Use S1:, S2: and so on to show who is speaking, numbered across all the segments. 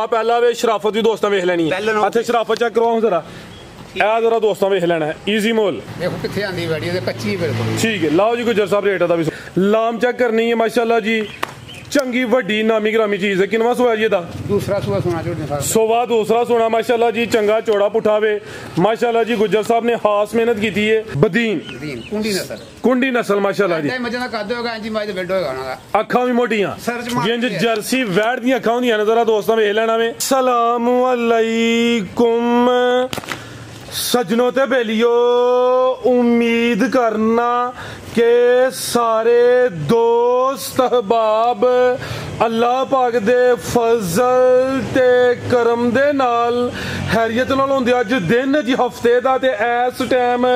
S1: पहला वे शराफत भी दोस्तों वेख लैनी अच्छा शराफत चेक करवाओ जरा ਇਹ जरा दोस्तों वेख लेना है ईजी मोल
S2: देखो कितने आंदी बैठी है कच्ची बिल्कुल ठीक
S1: है लाओ जी गुजर साहब रेट दा भी लाम चेक करनी है माशाल्लाह जी चंगी वड्डी नामी ग्रामी चीज है किनवा सोया जी दा दूसरा सोया सोना सोवा दूसरा सोना माशाल्लाह जी चंगा चौड़ा पुठावे माशाल्लाह जी गुजर साहब ने खास मेहनत की थी है बदीन कुंडी नस्ल माशाल्लाह जी अखा भी मोटियां जिंज जर्सी वैट दी अखा होंदियां ने जरा दोस्तों वेख लेना वे सलाम अलैकुम सजनों ते बेलियो उम्मीद करना के सारे दोस्त अहबाब अल्लाह पाक दे फजल ते करम दे नाल हैरियत नाल होंदे अज दिन जी हफ्ते दा ते इस टाइम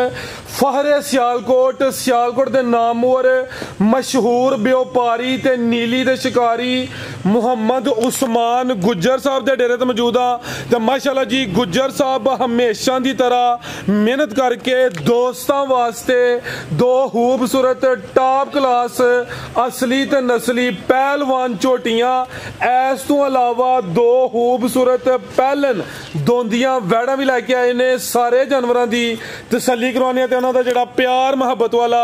S1: फहरे सियालकोट दे नामवर मशहूर व्यापारी ते नीली दे शिकारी मुहम्मद उस्मान गुज्जर साहब दे डेरे ते मौजूद आ ते माशाल्लाह जी गुज्जर साहब हमेशा दी तरह मेहनत करके दोस्तां वास्ते दो खूबसूरत टॉप क्लास असली ते नस्ली पहलवान झोटियां इस तो अलावा दो खूबसूरत पहलन दोंदियां वैड़ा भी लैके आए ने सारे जानवरां दी तसल्ली करवाने ते उन्हां दा जेड़ा प्यार मोहब्बत वाला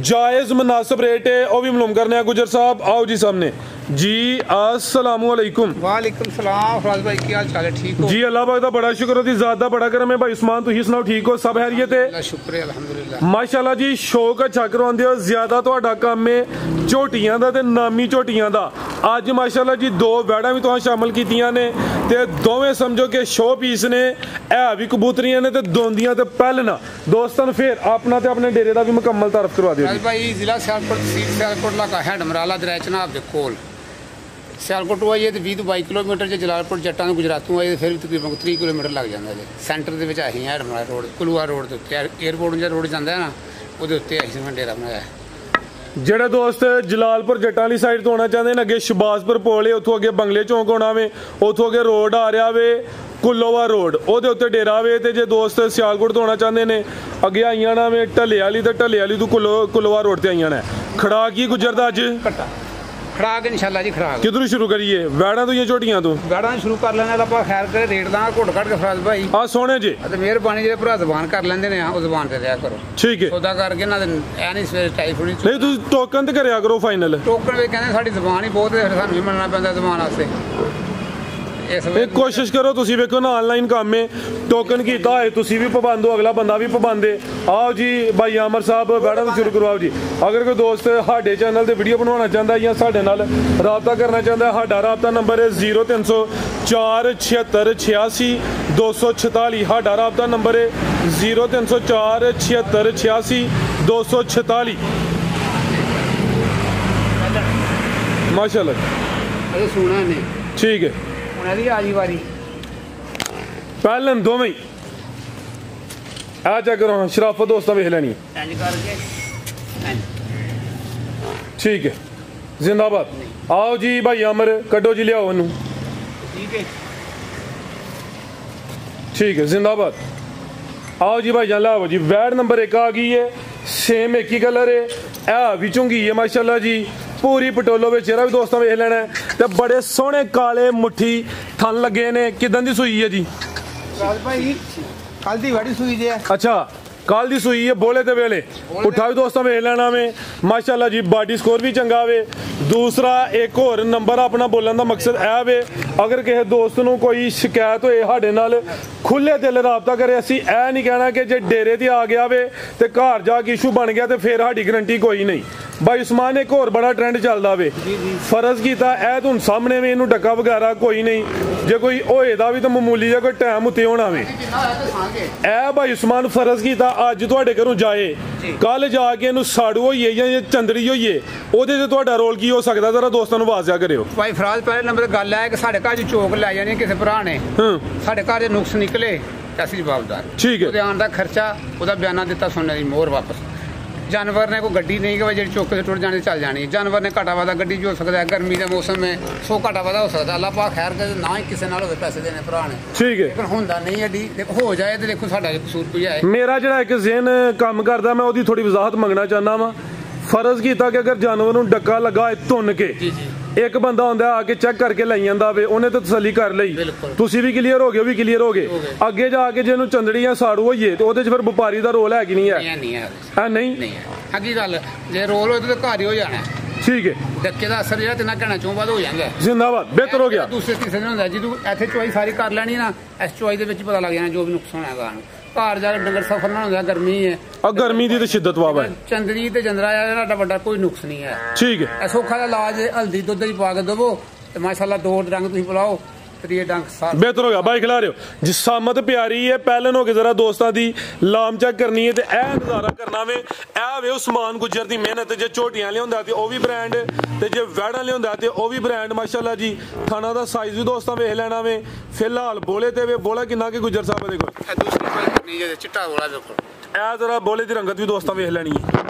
S1: जायज मुनासिब रेट है वह भी मालूम करने गुजर साहब आओ जी सामने जी अस्सलामु अलैकुम
S2: वालेकुम सलाम फराज भाई क्या हाल चाल है ठीक हो
S1: जी अल्लाह पाक दा बड़ा शुक्र है ज़्यादा बड़ा करम है भाई उस्मान तुसी सुनाओ ठीक हो सब खैरियत है
S2: शुक्र है अल्हम्दुलिल्लाह
S1: माशाल्लाह जी शौक अच्छा करवांदे हो ज्यादा तुहाडा काम है झोटियां दा ते नामी झोटियां दा अज माशाल्लाह जी दो वैड़ा भी तुहां शामिल कीतियां ने ते दोवें समझो कि शो पीस ने है भी कबूतरियां ने ते दोंदियां ते पहलना दोस्तों फिर अपना ते अपने डेरे दा भी मुकम्मल तारफ करवा दियो
S2: भाई जिला सियालकोट तहसील सियालकोट इलाका है डमराला दरिया चनाब दे कोल सियालकोट तो आइए तो 20 ਤੋਂ 22 किलोमीटर जो जलालपुर जट्टां गुजरातों आइए फिर भी तकरीबन 30 किलोमीटर लग जाता है सेंटर के अं है डमराला रोड कुलवा रोड के उत्ते एयरपोर्ट जो रोड जाता है ना वो उत्ते अं डेरा बनाया
S1: ਜਿਹੜੇ ਦੋਸਤ ਜਲਾਲਪੁਰ ਜੱਟਾਂ ਵਾਲੀ ਸਾਈਡ ਤੋਂ ਆਉਣਾ ਚਾਹੁੰਦੇ ਨੇ ਅੱਗੇ ਸ਼ਬਾਜ਼ਪੁਰ ਪੁਲ ਹੈ ਉੱਥੋਂ ਅੱਗੇ ਬੰਗਲੇ ਚੌਂਕ ਆਉਣਾ ਵੇ ਉੱਥੋਂ ਅੱਗੇ ਰੋਡ ਆ ਰਿਹਾ ਵੇ ਕੁੱਲੋਵਾ ਰੋਡ ਉਹਦੇ ਉੱਤੇ ਡੇਰਾ ਵੇ ਤੇ ਜੇ ਦੋਸਤ ਸਿਆਲਕੋਟ ਤੋਂ ਆਉਣਾ ਚਾਹੁੰਦੇ ਨੇ ਅੱਗੇ ਆਈਆਂ ਨਾ ਵੇ ਢੱਲੇ ਵਾਲੀ ਤੇ ਢੱਲੇ ਵਾਲੀ ਤੋਂ ਕੁੱਲੋਵਾ ਰੋਡ ਤੇ ਆਈਆਂ ਨੇ ਖੜਾ ਕੀ ਗੁਜਰਦਾ ਅੱਜ
S2: खड़ा के इंशाल्लाह जी खड़ा
S1: किधर शुरू करिए वैड़ा तो ये छोटियां तो
S2: वैड़ा शुरू कर लेना आप खैर करे रेट दा घुट घट के फराज भाई
S1: आ सोने जी
S2: मेहरबानी जे भरा जबान कर लेंदे ने उस जबान ते दिया करो
S1: ठीक है
S2: सौदा करके ना ए नहीं सवेरे टाइप होनी
S1: नहीं तुम टोकन ते करया करो फाइनल
S2: टोकन वे कहंदे साडी जबान ही बहुत है सानू भी मनना पैंदा जबान वास्ते
S1: कोशिश करो तुसी वेखो ना ऑनलाइन काम है टोकन कीता है तुसी भी पाबंद हो अगला बंदा भी पाबंद है आओ जी भाई आमर साहब वैड़ा तो शुरू करवाओ जी अगर कोई दोस्त साडे चैनल ते वीडियो बनवाना चाहता है या साडे नाल राबता करना चाहता है साडा राबता नंबर है 0304 76 86 246 साडा राबता नंबर है 0304 76 86 246 माशाल्लाह
S2: अरे सुना ने
S1: ठीक है पहलन दो में आ चेक करो शराफत दोस्तों वेख लैनी ठीक है जिंदाबाद आओ जी भाई अमर कड्डो जी लियाओ इनू ठीक है जिंदाबाद आओ जी भाई जान लाओ जी वैड नंबर 1 आ गई है सेम एक ही कलर है ए भी चुंगी है माशाल्लाह जी पूरी पटोलो में चेहरा भी दोस्तों वेख लेना है ते बड़े सोहने काले मुट्ठी थन लगे ने किदां दी सूई है जी
S2: भाई कल दी बड़ी सूई जे
S1: अच्छा कल दी सूई है बोले ते वेले उठा भी दोस्तों वेख लेना में माशाल्लाह जी बॉडी स्कोर भी चंगा वे दूसरा एक और नंबर अपना बोलने का मकसद है वे अगर किसी दोस्त नूं कोई शिकायत होए साडे नाल खुले दिल राबता करे असीं ऐ नहीं कहना कि जे डेरे ते आ गया वे ते घर जाके इशू बन गया ते फिर साडी गारंटी कोई नहीं भाई उस्मान एक और बड़ा ट्रेंड चलता वे फर्ज कीता ऐ तुम सामने में इनू डका वगैरह कोई नहीं जे कोई होए दा भी तो मामूली जा कोई टाइम उत्ते होना वे ऐ भाई उस्मान फर्ज कीता अज तुहाडे घरों जाए कल जाके इनू साड़ू होइए या चंदड़ी होइए ओहदे ते तुहाडा रोल की हो सकदा जरा दोस्तां नूं वाज़िया करियो
S2: भाई फराज पहले नंबर गल है कि साडे घर चोक लै जानी किसी भरा ने साडे घर नुक्स निकले असं जवाबदार
S1: ठीक है
S2: आने का खर्चा वह बयाना दिता सुनने की मोहर वापस जानवर ने कोई गड्डी नहीं कि जी चौके से टुट जाने चल जानी जानवर ने घाटा वादा गड्डी जो हो सकता है गर्मी के मौसम में 100 घाटा वादा हो सकता अल्लाह पाक खैर करे ना ही किसी नाल पैसे देने भरा ने
S1: ठीक है
S2: लेकिन होंदा नहीं है देखो हो जाए तो देखो साडा कसूर कोई है
S1: मेरा जिहड़ा एक ज़हन काम करदा मैं ओदी थोड़ी वजाहत मंगना चाहना वा फर्ज कीता कि अगर जानवर नूं डक्का लगा धुन के ਇੱਕ ਬੰਦਾ ਹੁੰਦਾ ਆ ਕੇ ਚੈੱਕ ਕਰਕੇ ਲਈ ਜਾਂਦਾ ਵੇ, ਉਹਨੇ ਤਾਂ ਤਸੱਲੀ ਕਰ ਲਈ, ਤੁਸੀਂ ਵੀ ਕਲੀਅਰ ਹੋ ਗਏ, ਉਹ ਵੀ ਕਲੀਅਰ ਹੋ ਗਏ। ਅੱਗੇ ਜਾ ਕੇ ਜੇ ਇਹਨੂੰ ਚੰਦੜੀ ਜਾਂ ਸਾੜੂ ਹੋਈਏ ਤੇ ਉਹਦੇ 'ਚ ਫਿਰ ਵਪਾਰੀ ਦਾ ਰੋਲ ਹੈ ਕਿ ਨਹੀਂ ਹੈ? ਨਹੀਂ
S2: ਅੱਗੀ ਗੱਲ ਜੇ ਰੋਲ ਹੋਏ ਤਾਂ ਘਰ ਹੀ ਹੋ ਜਾਣਾ।
S1: ਠੀਕ ਹੈ,
S2: ਧੱਕੇ ਦਾ ਅਸਰ ਜਿਹੜਾ ਤਿੰਨਾਂ ਘਣਾ ਚੋਂ ਬਾਅਦ ਹੋ ਜਾਂਦਾ।
S1: ਜ਼ਿੰਦਾਬਾਦ, ਬਿਹਤਰ ਹੋ ਗਿਆ।
S2: ਦੂਸਰੇ ਤੀਸਰੇ ਦਿਨ ਹੁੰਦਾ ਜਦੋਂ ਇੱਥੇ ਚੁਆਈ ਸਾਰੀ ਕਰ ਲੈਣੀ ਨਾ, ਇਸ ਚੁਆਈ ਦੇ ਵਿੱਚ ਪਤਾ ਲੱਗ ਜਾਣਾ ਜੋ ਵੀ ਨੁਕਸਾਨ ਹੈਗਾ। ਘਰ ਜਾ ਕੇ ਡੰਗਰ ਸਫਰ ਨਾ ਹੁੰਦਾ, ਗਰਮੀ ਹੈ,
S1: ਆ ਗਰਮੀ ਦੀ ਤੇ ਸ਼ਿੱਦਤ ਵਾਵਾ ਹੈ।
S2: ਚੰਦਰੀ ਤੇ ਜੰਦਰਾ ਇਹਦਾ ਵੱਡਾ ਕੋਈ ਨੁਕਸ ਨਹੀਂ ਹੈ।
S1: ਠੀਕ ਹੈ,
S2: ਇਹ ਸੌਖਾ ਦਾ ਇਲਾਜ ਹਲਦੀ ਦੁੱਧ ਹੀ ਪਾ ਕੇ ਦੇਵੋ ਤੇ ਮਾਸ਼ਾਅੱਲਾ 2 ਡੰਗ ਤੁਸੀਂ ਪਿਲਾਓ, ਤੀਏ ਡੰਗ ਸਾਰਾ
S1: ਬਿਹਤਰ ਹੋ ਗਿਆ। ਬਾਈ ਖਿਲਾ ਰਹੇ ਹੋ ਜਿਸਾਮਤ ਪਿਆਰੀ ਹੈ, ਪਹਿਲਨ ਹੋ ਕੇ ਜ਼ਰਾ ਦੋਸਤਾਂ ਦੀ ਲਾਮ ਚੈੱਕ ਕਰਨੀ ਹੈ ਤੇ ਇਹ ਨਜ਼ਾਰਾ ਕਰਨਾ ਵੇ। ਇਹ ਵੇ ਉਸਮਾਨ ਗੁੱਜਰ ਦੀ ਮਿਹਨਤ। ਜੇ ਝੋਟੀਆਂ ਲਿਆਉਂਦਾ ਤੇ ਉਹ ਵੀ ਬ੍ਰਾਂਡ, ਤੇ ਜੇ ਵੈੜਾਂ ਲਿਆਉਂਦਾ ਤੇ ਉਹ ਵੀ ਬ੍ਰਾਂਡ। ਮਾਸ਼ਾਅੱਲਾ ਜੀ ਖਾਣਾ ਦਾ ਸਾਈਜ਼ ਵੀ ਦੋਸਤਾਂ ਵੇਖ ਲੈਣਾ ਵੇ। ਫਿਲਹਾਲ ਬੋਲੇ ਤੇ ਵੇ, ਬੋਲਾ ਕਿੰਨਾ ਕਿ ਗੁੱਜਰ ਸਾਹਿਬ ਦੇ ਕੋਲ
S2: ਦੂਸਰੀ ਕੋਈ ਕਰਨੀ ਜੇ ਚਿੱਟਾ ਬੋਲਾ ਦੇਖੋ।
S1: ਇਹ ਜ਼ਰਾ ਬੋਲੇ ਦੀ ਰੰਗਤ ਵੀ ਦੋਸਤਾਂ ਵੇਖ ਲੈਣੀ ਹੈ।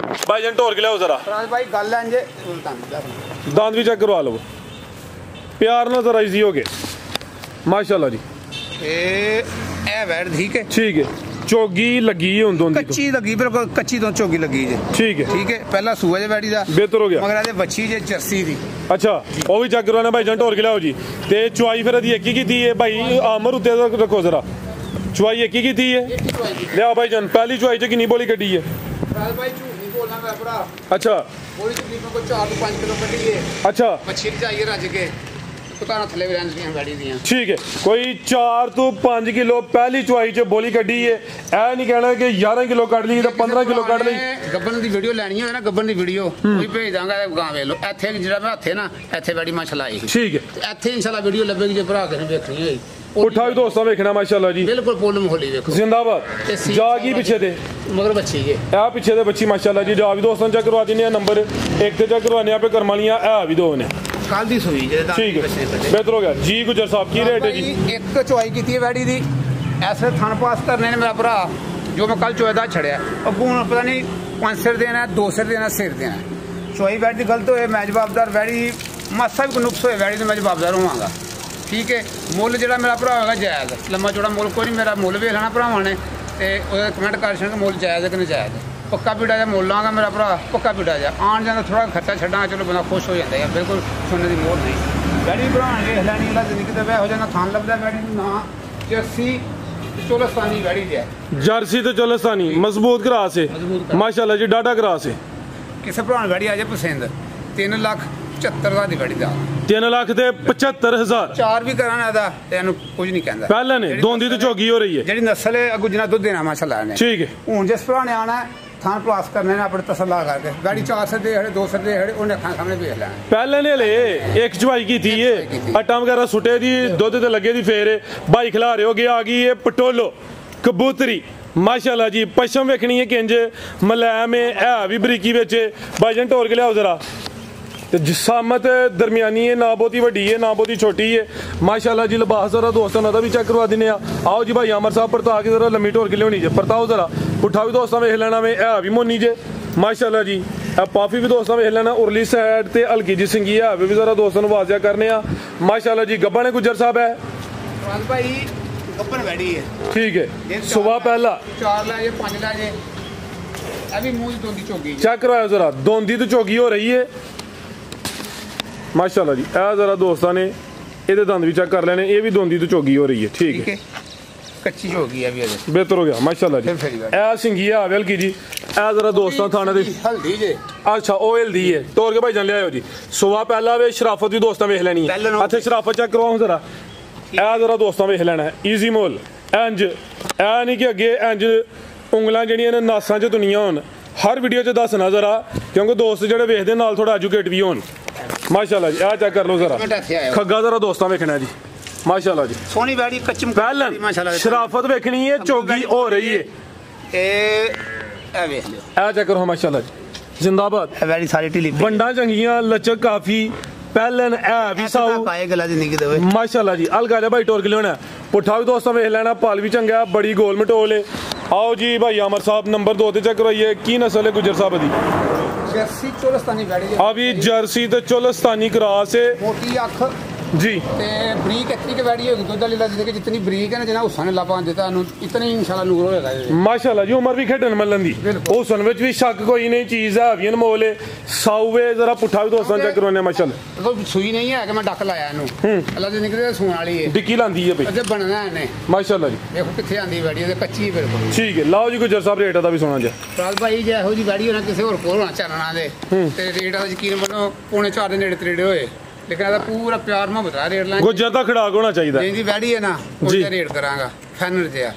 S1: ਭਾਈ ਜਨ ਢੋਰ ਕੇ ਲਿਆਓ ਜ਼ਰਾ,
S2: ਭਾਈ ਗੱਲ ਹੈ ਜੇ
S1: ਦੰਦ ਵੀ ਚੈੱਕ ਕਰਵਾ ਲਓ ਪਿਆਰ ਨਾਲ ਜ਼ਰਾ ਈਜ਼ੀ ਹੋ ਗਏ। ਮਾਸ਼ਾਅੱਲਾ ਜੀ
S2: ਇਹ ਵੈੜ ਠੀਕ ਹੈ।
S1: ਠੀਕ ਹੈ, ਚੋਗੀ ਲੱਗੀ ਹੁਣ ਦੋਂਦੀ
S2: ਕੱਚੀ ਲੱਗੀ, ਬਿਲਕੁਲ ਕੱਚੀ ਤੋਂ ਚੋਗੀ ਲੱਗੀ ਜੇ।
S1: ਠੀਕ ਹੈ,
S2: ਠੀਕ ਹੈ। ਪਹਿਲਾ ਸੂਆ ਜੇ ਵੈੜੀ ਦਾ
S1: ਬਿਹਤਰ ਹੋ ਗਿਆ।
S2: ਮਗਰ ਇਹਦੇ ਬੱਚੀ ਜੇ ਜਰਸੀ ਦੀ।
S1: ਅੱਛਾ, ਉਹ ਵੀ ਚੈੱਕ ਕਰਵਾਣਾ ਭਾਈ ਜਨ ਢੋਰ ਕੇ ਲਿਆਓ ਜੀ। ਤੇ ਚੁਆਈ ਫਿਰ ਇਹਦੀ ਇੱਕ ਹੀ ਕੀਤੀ ਹੈ ਭਾਈ, ਆਮਰ ਉੱਤੇ ਰੱਖੋ ਜ਼ਰਾ। ਚੁਆਈ ਇੱਕ ਹੀ ਕੀਤੀ ਹੈ, ਲਿਆਓ ਭਾਈ ਜਨ। ਪਹਿਲੀ ਚੁਆਈ 'ਚ ਕਿੰਨੀ ਬੋਲੀ ਕੱਢੀ ਹੈ?
S2: ਭਾਈ ਝੂਠ ਨਹੀਂ ਬੋਲਣਾ ਮੈਂ ਭਰਾ।
S1: ਅੱਛਾ,
S2: ਬੋਲੀ ਤਕਰੀਬਨ ਕੋਈ 4 ਤੋਂ 5 ਕਿਲੋ ਕੱਢੀ ਹੈ।
S1: ਅੱਛਾ,
S2: ਮੱਛੀ ਚਾਹੀਏ ਰੱਜ ਕੇ ਪਤਾ ਨਾ ਥੱਲੇ ਵੀ ਰਹਿੰਦੀਆਂ ਵੈੜੀ ਦੀਆਂ।
S1: ਠੀਕ ਹੈ, ਕੋਈ 4 ਤੋਂ 5 ਕਿਲੋ ਪਹਿਲੀ ਚੁਆਈ 'ਚ ਬੋਲੀ ਕੱਢੀ ਹੈ। ਇਹ ਨਹੀਂ ਕਹਿਣਾ ਕਿ 11 ਕਿਲੋ ਕੱਢ ਲਈ ਤਾਂ 15 ਕਿਲੋ ਕੱਢ ਲਈ।
S2: ਗੱਬਨ ਦੀ ਵੀਡੀਓ ਲੈਣੀ ਹੋਵੇ ਨਾ, ਗੱਬਨ ਦੀ ਵੀਡੀਓ ਕੋਈ ਭੇਜ ਦਾਂਗਾ। ਗਾਂ ਵੇਖ ਲਓ ਇੱਥੇ ਜਿਹੜਾ ਮੈਂ ਹੱਥੇ ਨਾ, ਇੱਥੇ ਵੈੜੀ ਮਾਸ਼ਾਅੱਲਾ ਆਈ।
S1: ਠੀਕ ਹੈ,
S2: ਇੱਥੇ ਇਨਸ਼ਾਅੱਲਾ ਵੀਡੀਓ ਲੱਭੇਗੀ ਜੇ ਭਰਾ ਕੇ ਨੇ ਵੇਖਣੀ ਹੋਈ।
S1: ਪੁੱਠਾ ਵੀ ਦੋਸਤਾਂ ਵੇਖਣਾ ਮਾਸ਼ਾਅੱਲਾ ਜੀ,
S2: ਬਿਲਕੁਲ ਪੋਲ ਮਹੌਲੀ ਵੇਖੋ।
S1: ਜ਼ਿੰਦਾਬਾਦ। ਜਾ ਗਈ ਪਿੱਛੇ ਤੇ
S2: ਮਗਰ ਬੱਚੀ ਜੇ
S1: ਇਹ ਪਿੱਛੇ ਦੇ ਬੱਚੀ ਮਾਸ਼ਾਅੱਲਾ ਜੀ। ਜਾ ਵੀ ਦੋਸਤਾਂ ਚੈੱਕ ਕਰਵਾ ਦਿੰਦੇ ਆ। ਨੰਬਰ 1 ਤੇ ਚੈੱਕ ਕਰਵਾने ਆਪੇ ਕਰਮ ਵਾਲੀਆਂ ਇਹ ਵੀ 2 ਨੇ।
S2: ਕੱਲ ਦੀ ਸੂਈ ਜੇ।
S1: ਠੀਕ ਹੈ, ਬਿਹਤਰ ਹੋ ਗਿਆ ਜੀ। ਗੁਜਰ ਸਾਹਿਬ ਕੀ ਰੇਟ ਹੈ ਜੀ?
S2: ਇੱਕ ਚੁਆਈ ਕੀਤੀ ਹੈ ਵੈੜੀ ਦੀ। ਐਸੇ ਥਣ ਪਾਸ ਕਰਨੇ ਨੇ ਮੇਰਾ ਭਰਾ, ਜੋ ਮੈਂ ਕੱਲ ਚੋਇਦਾ ਛੜਿਆ ਅੱਗੋਂ ਪਤਾ ਨਹੀਂ 5 ਸਿਰ ਦੇਣਾ, 2 ਸਿਰ ਦੇਣਾ, ਸਿਰ ਦੇਣਾ। ਚੁਆਈ ਵੈੜੀ ਗਲਤ ਹੋਏ ਮੈਂ ਜਵਾਬਦਾਰ। ਵੈੜੀ ਮਾਸਾ ਵੀ ਕੋਈ ਨੁਕਸ ਹੋਏ ਵੈੜੀ ਤੋਂ ਮੈਂ ਜਵਾਬਦਾਰ ਹੋਵਾਂਗਾ। ਠੀਕ ਹੈ। ਮੁੱਲ ਜਿਹੜਾ ਮੇਰਾ ਭਰਾ ਹੋਗਾ ਜਾਇਜ਼, ਲੰਮਾ ਚੌੜਾ ਮੁੱਲ ਕੋਈ ਨਹੀਂ। ਮੇਰਾ ਮੁੱਲ ਵੇਖ ਲੈਣਾ ਭਰਾਵਾਂ ਨੇ ਤੇ ਉਹਦੇ ਕਮੈਂਟ ਕਰ ਛੱਡਣ ਮੁੱਲ ਜਾਇਜ਼ ਹੈ ਕਿ ਨਹੀਂ ਜਾਇਜ਼। ਪੱਕਾ ਪੀੜਾ ਜਾ ਮੁੱਲ ਲਾਂਗਾ ਮੇਰਾ ਭਰਾ, ਪੱਕਾ ਪੀੜਾ ਜਾ। ਆਉਣ ਜਾਂਦਾ ਥੋੜਾ ਖਰਚਾ ਛੱਡਾਂ, ਚਲੋ ਬੰਦਾ ਖੁਸ਼ ਹੋ ਜਾਂਦਾ ਹੈ। ਬਿਲਕੁਲ ਸੁਣਨ ਦੀ ਮੋੜ ਨਹੀਂ। ਵੈੜੀ ਭਰਾ ਵੇਖ ਲੈਣੀ, ਇਹਦਾ ਜ਼ਿੰਦਗੀ ਤੇ ਵਿਆਹ ਹੋ ਜਾਂਦਾ। ਥਾਂ ਲੱਭਦਾ ਵੈੜੀ ਨੂੰ ਨਾ ਜਰਸੀ ਚੋਲਸਤਾਨੀ ਵੈੜੀ ਦੀ ਹੈ।
S1: ਜਰਸੀ ਤੇ ਚੋਲਸਤਾਨੀ ਮਜ਼ਬੂਤ ਕਰਾਸ ਹੈ ਮਾਸ਼ਾਅੱਲਾ ਜੀ, ਡਾਡਾ ਕਰਾਸ ਹੈ।
S2: ਕਿਸੇ ਭਰਾ ਨੂੰ ਵੈੜੀ ਆ ਜਾਏ ਪਸੰਦ 3,75,000 ਦੀ ਵੈੜੀ ਦਾ
S1: 3,75,000
S2: ਚਾਰ ਵੀ ਕਰਾਣਾ ਇਹਦਾ ਤੇ ਇਹਨੂੰ ਕੁਝ ਨਹੀਂ ਕਹਿੰਦਾ।
S1: ਪਹਿਲਾਂ ਨੇ ਦੋਂਦੀ ਤੇ ਝੋਗੀ ਹੋ ਰਹੀ ਹੈ।
S2: ਜਿਹੜੀ ਨਸਲ ਹੈ ਅੱਗੂ ਜਿੰਨਾ ਦੁੱਧ ਦੇਣਾ ਮਾਸ਼ਾਅੱਲਾ ਨੇ।
S1: ਠੀਕ ਹੈ।
S2: ਹੁਣ ਜਿਸ ਭਰਾ ਨੇ ਆਣਾ ਥਾਂ ਪਲਾਸ ਕਰਨੇ ਨੇ ਆਪਣੇ ਤਸੱਲਾ ਕਰਕੇ ਗਾੜੀ 4 ਸਿਰ ਦੇ ਹੜੇ 2 ਸਿਰ ਦੇ ਹੜੇ ਉਹਨੇ ਅੱਖਾਂ ਸਾਹਮਣੇ ਵੇਖ ਲੈਣਾ।
S1: ਪਹਿਲਾਂ ਨੇ ਹਲੇ ਇੱਕ ਚਵਾਈ ਕੀਤੀ ਏ, ਆਟਾ ਵਗੈਰਾ ਸੁੱਟੇ ਦੀ, ਦੁੱਧ ਤੇ ਲੱਗੇ ਦੀ, ਫੇਰ ਭਾਈ ਖਿਲਾ ਰਹੇ ਹੋ ਗਏ। ਆ ਗਈ ਏ ਪਟੋਲੋ ਕਬੂਤਰੀ ਮਾਸ਼ਾਅੱਲਾ ਜੀ। ਪਸ਼ਮ ਵੇਖਣੀ ਹੈ ਕਿੰਜ ਮਲੈਮ ਹੈ ਵੀ ਬਰੀਕੀ ਵਿੱਚ। ਭਾਈਜਨ ਢੋਰ ਕੇ ਲਿਆਓ ਜ਼ਰਾ। ਤੇ ਜਿਸਾਮਤ ਦਰਮਿਆਨੀ ਹੈ, ਨਾ ਬਹੁਤੀ ਵੱਡੀ ਹੈ ਨਾ ਬਹੁਤੀ ਛੋਟੀ ਹੈ ਮਾਸ਼ਾਅੱਲਾ ਜੀ। ਲਿਬਾਸ ਜ਼ਰਾ ਦੋਸਤਾਂ ਨਾਲ ਵੀ ਚੈੱਕ ਕਰਵਾ ਦਿੰਦੇ ਆ। ਆਓ ਜੀ ਭਾਈ ਅਮਰ ਸਾਹਿਬ ਪਰਤਾ ਕੇ ਜ਼ਰਾ ਲੰਮੀ ਢੋਰ ਕੇ ਲਿਆਉਣੀ ਜੇ। ਪਰਤਾਓ ਜ਼ਰਾ। ਪੁੱਠਾ ਵੀ ਦੋਸਤਾਂ ਵੇਖ ਲੈਣਾ ਵੇ, ਇਹ ਵੀ ਮੋਨੀ ਜੇ ਮਾਸ਼ਾਅੱਲਾ ਜੀ। ਇਹ ਪਾਫੀ ਵੀ ਦੋਸਤਾਂ ਵੇਖ ਲੈਣਾ। ਉਰਲੀ ਸਾਈਡ ਤੇ ਹਲਕੀ ਜੀ ਸਿੰਗੀ ਹੈ ਵੀ ਜ਼ਰਾ ਦੋਸਤਾਂ ਨੂੰ ਵਾਜ਼ਿਆ ਕਰਨੇ ਆ ਮਾਸ਼ਾਅੱਲਾ ਜੀ। ਗੱਬਾ ਨੇ ਗੁੱਜਰ ਸਾਹਿਬ ਹੈ
S2: ਭਾਈ ਗੱਬਨ ਵੈੜੀ ਹੈ।
S1: ਠੀਕ ਹੈ। ਸੁਬਾ ਪਹਿਲਾ
S2: 4 ਲੈ ਜੇ 5 ਲੈ ਜੇ। ਇਹ ਵੀ ਮੂੰਹ ਦੀ ਦੋਂਦੀ ਝੋਗੀ
S1: ਚੈੱਕ ਕਰਵਾਓ ਜ਼ਰਾ। ਦੋਂਦੀ ਤੇ ਝੋਗੀ ਹੋ ਰਹੀ ਹੈ ਮਾਸ਼ਾਅੱਲਾ ਜੀ। ਇਹ ਜ਼ਰਾ ਦੋਸਤਾਂ ਨੇ ਇਹਦੇ ਦੰਦ ਵੀ ਚੈੱਕ ਕਰ ਲੈਣੇ। ਇਹ ਵੀ ਦੋਂਦੀ ਤੇ ਝੋਗੀ ਹੋ ਰਹੀ ਹੈ। ਠੀਕ ਹੈ।
S2: ਕੱਚੀ ਝੋਗੀ ਹੈ ਵੀ ਇਹਦੇ।
S1: ਬਿਹਤਰ ਹੋ ਗਿਆ ਮਾਸ਼ਾਅੱਲਾ ਜੀ। ਇਹ ਸਿੰਗੀ ਆ ਹਲਕੀ ਜੀ। ਇਹ ਜ਼ਰਾ ਦੋਸਤਾਂ ਥਾਣੇ ਦੇ
S2: ਹਲਦੀ ਜੇ।
S1: ਅੱਛਾ ਉਹ ਹਲਦੀ ਹੈ। ਤੋਰ ਕੇ ਭਾਈ ਜਾਨ ਲਿਆਓ ਜੀ। ਸੁਬਾ ਪਹਿਲਾ ਵੇ ਸ਼ਰਾਫਤ ਵੀ ਦੋਸਤਾਂ ਵੇਖ ਲੈਣੀ ਹੈ। ਇੱਥੇ ਸ਼ਰਾਫਤ ਚੈੱਕ ਕਰਵਾਓ ਜ਼ਰਾ। ਇਹ ਜ਼ਰਾ ਦੋਸਤਾਂ ਵੇਖ ਲੈਣਾ। ਈਜ਼ੀ ਮੋਲ ਇੰਜ ਇਹ ਨਹੀਂ ਕਿ ਅੱਗੇ ਇੰਜ ਉਂਗਲਾਂ ਜਿਹੜੀਆਂ ਨੇ ਨਾਸਾਂ 'ਚ ਦੁਨੀਆਂ ਹੋਣ। ਹਰ ਵੀਡੀਓ 'ਚ ਦੱਸਣਾ ਜ਼ਰਾ, ਕਿਉਂਕਿ ਦੋਸਤ ਜਿਹੜੇ ਵੇਖਦੇ ਨਾਲ ਥੋੜਾ ਐਜੂਕੇਟ ਵੀ ਹੋਣ ਮਾਸ਼ਾਅੱਲਾ ਜੀ। ਇਹ ਚੈੱਕ ਕਰ ਲਓ ਜ਼ਰਾ। ਖੱਗਾ ਜ਼ਰਾ ਦੋਸਤਾਂ ਵੇਖਣਾ ਜੀ ਮਾਸ਼ਾਅੱਲਾ ਜੀ।
S2: ਸੋਹਣੀ ਵੈੜੀ ਕੱਚਮ
S1: ਪਹਿਲਾਂ ਸ਼ਰਾਫਤ ਵੇਖਣੀ ਹੈ, ਝੋਗੀ ਹੋ ਰਹੀ ਹੈ।
S2: ਇਹ ਵੇਖ ਲਿਓ।
S1: ਇਹ ਚੈੱਕ ਕਰੋ ਮਾਸ਼ਾਅੱਲਾ ਜੀ। ਜ਼ਿੰਦਾਬਾਦ।
S2: ਇਹ ਵੈੜੀ ਸਾਰੀ ਢਿੱਲੀ
S1: ਵੰਡਾਂ ਚੰਗੀਆਂ, ਲਚਕ ਕਾਫੀ। ਪਹਿਲਨ ਇਹ ਵੀ ਸਾਊ
S2: ਪਾਏ ਗਲਾ ਜ਼ਿੰਦਗੀ ਦੇ ਵੇ
S1: ਮਾਸ਼ਾਅੱਲਾ ਜੀ। ਅਲਗਾ ਜਾ ਭਾਈ ਟੋਰ ਕੇ ਲਿਆਉਣਾ। ਪੁੱਠਾ ਵੀ ਦੋਸਤਾਂ ਵੇਖ ਲੈਣਾ। ਪਾਲ ਵੀ ਚੰਗਾ, ਬੜੀ ਗੋਲ ਮਟੋਲ ਹੈ। आओ जी भाई अमर साहब नंबर 2 ਤੇ ਚੈੱਕ ਕਰਵਾਈਏ। ਕੀ ਨਸਲ ਹੈ ਗੁਜਰ ਸਾਹਿਬ ਦੀ?
S2: ਜਰਸੀ ਚੋਲਸਤਾਨੀ ਵੈੜੀ।
S1: ਅਭੀ ਜਰਸੀ ਤੇ ਚੋਲਸਤਾਨੀ ਕਰਾਸ ਹੈ।
S2: ਮੋਟੀ ਅੱਖ
S1: जी
S2: बरीक इतनी के वैडी होगी दुध वाली कि जितनी बरीक है ना जना हुसन ला पान देता इतनी इंशाल्लाह नूर होएगा
S1: माशाल्लाह जी उम्र भी खेडन मलन दी हुसन विच भी शक कोई नहीं चीज है अभियन मोले साउवे जरा पुठा भी दोस्तां चेक करवाने माशाल्लाह
S2: देखो सुई नहीं है कि मैं डक लाया इनु अल्लाह दे निकले सून वाली है
S1: डिक्की लांदी है भाई
S2: अजे बनना है ने
S1: माशाल्लाह जी
S2: देखो किथे आंदी वैडी है कच्ची है बिल्कुल
S1: ठीक है लाओ जी गुजर साहब रेट दा भी सुना जा
S2: राज भाई जे हो जी वैडी होना किसी और कोल होना चलना दे ते रेट दा यकीन मनो पौने 4 दे नेड़े तरेड़े होए लेकिन ਇਹਦਾ ਪੂਰਾ ਪਿਆਰ ਮੈਂ ਬਤਾ ਰੇਟ ਲਾਂ
S1: ਗੁੱਜਰ ਦਾ ਖੜਾਕ ਹੋਣਾ ਚਾਹੀਦਾ
S2: ਜੀ ਵੈੜੀ ਹੈ ਨਾ ਉਹਦਾ ਰੇਟ ਕਰਾਂਗਾ ਫਾਈਨਲ ਤੇ ਆ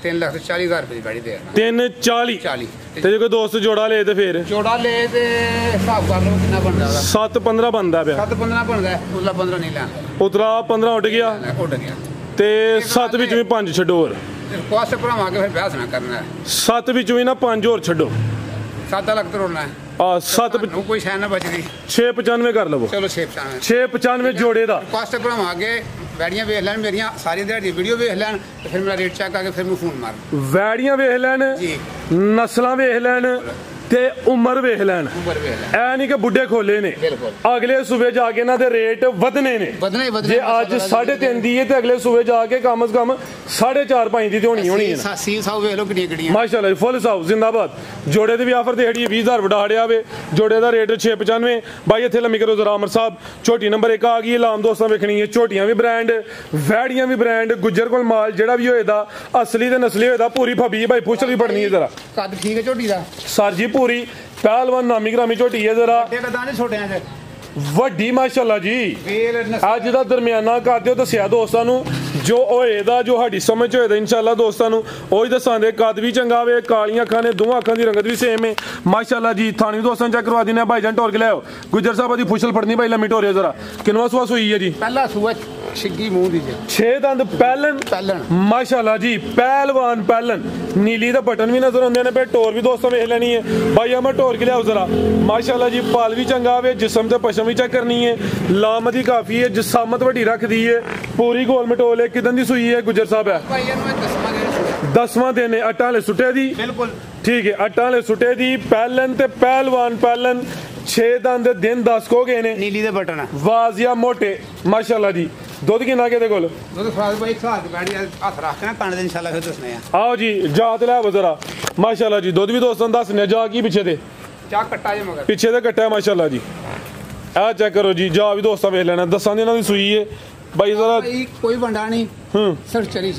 S2: 3,40,000 ਰੁਪਏ ਦੀ ਵੈੜੀ ਦੇ
S1: 340 ਤੇ ਜੇ ਕੋਈ ਦੋਸਤ ਜੋੜਾ ਲੇ ਤੇ ਫੇਰ
S2: ਜੋੜਾ ਲੇ ਤੇ ਹਿਸਾਬ ਕਰ ਲਓ ਕਿੰਨਾ ਬਣਦਾ ਉਹਦਾ
S1: 7-15 ਬਣਦਾ ਪਿਆ
S2: 7-15 ਬਣਦਾ ਉਹਲਾ 15 ਨਹੀਂ ਲੈਣਾ
S1: ਉਤਰਾ 15 ਉੱਡ ਗਿਆ ਤੇ 7 ਵਿੱਚ ਵੀ 5 ਛੱਡੋ ਹੋਰ
S2: ਕੋਸਟ ਭਰਾਵਾਂ ਕੇ ਫਿਰ ਵਿਆਹ ਨਾ ਕਰਨਾ
S1: 7 ਵਿੱਚ ਵੀ ਨਾ 5 ਹੋਰ ਛੱਡੋ
S2: 7 ਲੱਖ ਕਰੋਨਾ ਹੈ
S1: ਆ 7
S2: ਕੋਈ ਸ਼ੈ ਨਾ ਬਚਦੀ
S1: 695 ਕਰ ਲਵੋ
S2: ਚਲੋ
S1: 695 ਜੋੜੇ ਦਾ
S2: ਕੋਸਟ ਭਰਾਵਾਂ ਅੱਗੇ ਵੈੜੀਆਂ ਵੇਖ ਲੈਣ ਮੇਰੀਆਂ ਸਾਰੀ ਦਿਹਾੜੀ ਵੀਡੀਓ ਵੇਖ ਲੈਣ ਤੇ ਫਿਰ ਮੇਰਾ ਰੇਟ ਚੈੱਕ ਕਰਕੇ ਫਿਰ ਮੈਨੂੰ ਫੋਨ ਮਾਰ
S1: ਵੈੜੀਆਂ ਵੇਖ ਲੈਣ
S2: ਜੀ
S1: ਨਸਲਾਂ ਵੇਖ ਲੈਣ ਤੇ ਉਮਰ ਵੇਖ ਲੈਣ ਐ ਨਹੀਂ ਕਿ ਬੁੱਢੇ ਖੋਲੇ ਨੇ ਅਗਲੇ ਸੂਬੇ ਜਾ ਕੇ ਇਹਨਾਂ ਦੇ ਰੇਟ ਵਧਨੇ ਨੇ ਜੇ ਅੱਜ 3.5 ਦੀ ਹੈ ਤੇ ਅਗਲੇ ਸੂਬੇ ਜਾ ਕੇ ਕਮ ਸੇ ਕਮ 4.5 ਦੀ ਤੇ ਹੋਣੀ ਹੈ
S2: ਸੀ ਸਾਊ ਵੇਖ ਲੋ ਕਿੰਨੀਆਂ ਕਿੰਨੀਆਂ
S1: ਮਾਸ਼ਾਅੱਲਾ ਫੁੱਲ ਸਾਊ ਜ਼ਿੰਦਾਬਾਦ ਜੋੜੇ ਦੇ ਵੀ ਆਫਰ ਤੇ ਹੜੀ 20000 ਵੜਾ ਹੜਿਆ ਵੇ ਜੋੜੇ ਦਾ ਰੇਟ 695 ਬਾਈ ਇੱਥੇ ਲੰਮੀ ਕਰੋ ਜ਼ਰਾ ਅਮਰ ਸਾਹਿਬ ਝੋਟੀ ਨੰਬਰ 1 ਆ ਗਈ ਲਾਮ ਦੋਸਤਾਂ ਵੇਖਣੀ ਹੈ ਝੋਟੀਆਂ ਵੀ ਬ੍ਰਾਂਡ ਵੈੜੀਆਂ ਵੀ ਬ੍ਰਾਂਡ ਗੁੱਜਰ ਕੋਲ ਮਾਲ ਜਿਹੜਾ ਵੀ ਹੋਏਦਾ ਅਸਲੀ ਤੇ ਨਸਲੀ ਹੋਏਦਾ ਪੂਰੀ ਫੱਬੀ ਭਾਈ ਪੁੱਛ ਵੀ ਪੜਨੀ ਹੈ ਜ਼ਰਾ
S2: ਕੱਦ ਠੀਕ ਹੈ ਝੋਟੀ ਦਾ ਸਰ
S1: ਜੀ पूरी पहलवान नामी ग्रामी झोटी है जरा ਵੱਡੀ ਮਾਸ਼ਾਅੱਲਾ ਜੀ ਅੱਜ ਦਾ ਦਰਮਿਆਨਾ ਕਰ ਦਿਓ ਦੱਸਿਆ ਦੋਸਤਾਂ ਨੂੰ ਜੋ ਹੋਏਦਾ ਜੋ ਸਾਡੀ ਸਮਝ ਹੋਏਦਾ ਇਨਸ਼ਾਅੱਲਾ ਦੋਸਤਾਂ ਨੂੰ ਉਹੀ ਦੱਸਾਂਦੇ ਕੱਦ ਵੀ ਚੰਗਾ ਵੇ ਕਾਲੀਆਂ ਅੱਖਾਂ ਨੇ ਦੋਵਾਂ ਅੱਖਾਂ ਦੀ ਰੰਗਤ ਵੀ ਸੇਮ ਹੈ ਮਾਸ਼ਾਅੱਲਾ ਜੀ ਥਾਣੀ ਦੋਸਤਾਂ ਚੈੱਕ ਕਰਵਾ ਦਿੰਦੇ ਆ ਭਾਈਜਾਨ ਟੋਰ ਕੇ ਲਿਆਓ ਗੁੱਜਰ ਸਾਹਿਬ ਦੀ ਫੁਸ਼ਲ ਫੜਨੀ ਭਾਈ ਲੰਮੀ ਟੋਰਿਓ ਜਰਾ ਕਿੰਨਵਾ ਸੂਆ ਸੂਈ ਹੈ ਜੀ
S2: ਪਹਿਲਾ ਸੂਆ ਛਿੱਗੀ ਮੂੰਹ ਦੀ
S1: 6 ਦੰਦ ਪਹਿਲਣ ਮਾਸ਼ਾਅੱਲਾ ਜੀ ਪਹਿਲਵਾਨ ਪਹਿਲਣ ਨੀਲੀ ਦਾ ਬਟਨ ਵੀ ਨਜ਼ਰ ਆਉਂਦੇ ਨੇ ਫਿਰ ਟੋਰ ਵੀ ਦੋਸਤਾਂ ਵੇਖ ਲੈਣੀ ਹੈ ਭਾਈ ਆ ਮੈਂ ਟੋਰ ਕੇ ਲਿਆਓ ਜਰਾ ਮਾਸ਼ਾਅੱਲਾ ਜੀ ਪਾਲ ਵੀ ਚੰਗਾ ਵੇ ਜਿਸਮ ਤੇ ਪਸ਼ਮ ਵੀ ਚੈੱਕ ਕਰਨੀ ਹੈ ਲਾਮਦੀ ਕਾਫੀ ਹੈ ਜਿਸਾਮਤ ਵੱਡੀ ਰੱਖਦੀ ਹੈ ਪੂਰੀ ਗੋਲ ਮਟੋਲ ਹੈ ਕਿਦਾਂ ਦੀ ਸੂਈ ਹੈ ਗੁੱਜਰ ਸਾਹਿਬ ਹੈ 10ਵਾਂ ਦਿਨ ਹੈ ਅਟਾਂ ਵਾਲੇ ਸੁੱਟੇ ਦੀ ਬਿਲਕੁਲ ਠੀਕ ਹੈ ਅਟਾਂ ਵਾਲੇ ਸੁੱਟੇ ਦੀ ਪਹਿਲਣ ਤੇ ਪਹਿਲਵਾਨ ਪਹਿਲਣ 6 ਦੰਦ ਦਿਨ 10 ਕੋ ਗਏ ਨੇ
S2: ਨੀਲੀ ਦੇ ਬਟਨ
S1: ਵਾਜ਼ੀਆ ਮੋਟੇ ਮਾਸ਼ਾਅੱਲਾ ਜੀ ਦੁੱਧ ਕਿੰਨਾ ਕਿਹਦੇ ਕੋਲ
S2: ਦੁੱਧ ਫਰਾਜ਼ ਭਾਈ ਸਾਥ ਬੈਠੀ ਹੱਥ ਰੱਖ ਕੇ ਨਾ ਕੰਨ ਦੇ ਇਨਸ਼ਾਅੱਲਾ ਫਿਰ ਦੱਸਨੇ ਆ
S1: ਆਓ ਜੀ ਜਾਤ ਲੈ ਬਜ਼ਰਾ ਮਾਸ਼ਾਅੱਲਾ ਜੀ ਦੁੱਧ ਵੀ ਦੋਸਤਾਂ ਦੱਸਨੇ ਜਾ ਕੀ ਪਿੱਛੇ ਤੇ
S2: ਜਾ ਕੱਟਾ ਜੇ ਮਗਰ
S1: ਪਿੱਛੇ ਤੇ ਕੱਟਿਆ ਮਾਸ਼ਾਅੱਲਾ ਜੀ ਆ ਚੈੱਕ ਕਰੋ ਜੀ ਜਾ ਵੀ ਦੋਸਤਾਂ ਵੇਖ ਲੈਣਾ ਦੱਸਾਂ ਦੀ ਇਹਨਾਂ ਦੀ ਸੂਈ ਹੈ ਭਾਈ ਜ਼ਰਾ
S2: ਕੋਈ ਵੰਡਾ ਨਹੀਂ ਸਰ ਚਰੀ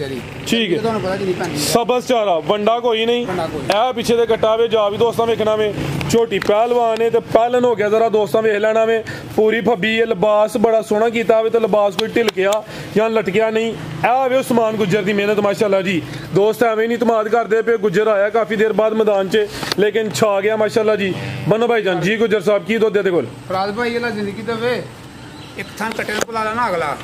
S1: ਠੀਕ ਹੈ
S2: ਤੁਹਾਨੂੰ ਪਤਾ ਜੀ ਨਹੀਂ ਪੈਂਦੀ
S1: ਸਬਸ ਚਾਰਾ ਵੰਡਾ ਕੋਈ ਨਹੀਂ ਇਹ ਪਿੱਛੇ ਦੇ ਕੱਟਾ ਵੇ ਜਾ ਵੀ ਦੋਸਤਾਂ ਵੇਖਣਾ ਵੇ ਛੋਟੀ ਪਹਿਲਵਾਨ ਹੈ ਤੇ ਪਹਿਲਨ ਹੋ ਗਿਆ ਜ਼ਰਾ ਦੋਸਤਾਂ ਵੇਖ ਲੈਣਾ ਵੇ ਪੂਰੀ ਫੱਬੀ ਹੈ ਲਿਬਾਸ ਬੜਾ ਸੋਹਣਾ ਕੀਤਾ ਵੇ ਤੇ ਲਿਬਾਸ ਕੋਈ ਢਿਲਕਿਆ ਜਾਂ ਲਟਕਿਆ ਨਹੀਂ ਇਹ ਵੇ ਉਸਮਾਨ ਗੁੱਜਰ ਦੀ ਮਿਹਨਤ ਮਾਸ਼ਾਅੱਲਾ ਜੀ ਦੋਸਤ ਐਵੇਂ ਨਹੀਂ ਇਤਮਾਦ ਕਰਦੇ ਪਏ ਗੁੱਜਰ ਆਇਆ ਕਾਫੀ ਦੇਰ ਬਾਅਦ ਮੈਦਾਨ 'ਚ ਲੇਕਿਨ ਛਾ ਗਿਆ ਮਾਸ਼ਾਅੱਲਾ ਜੀ ਬਨੋ ਭਾਈ ਜਾਨ ਜੀ ਗੁੱਜਰ ਸਾਹਿਬ ਕੀ ਦੁੱਧ ਦੇ ਕੋਲ
S2: ਫਰਾਜ਼ ਭਾਈ ਇਹਲਾ ਜ਼ਿੰਦਗੀ ਤੇ ਵੇ ਇੱਕ ਥਾਂ ਕੱਟੇ ਨੂੰ ਪੁਲਾ ਨਾ ਅਗਲਾ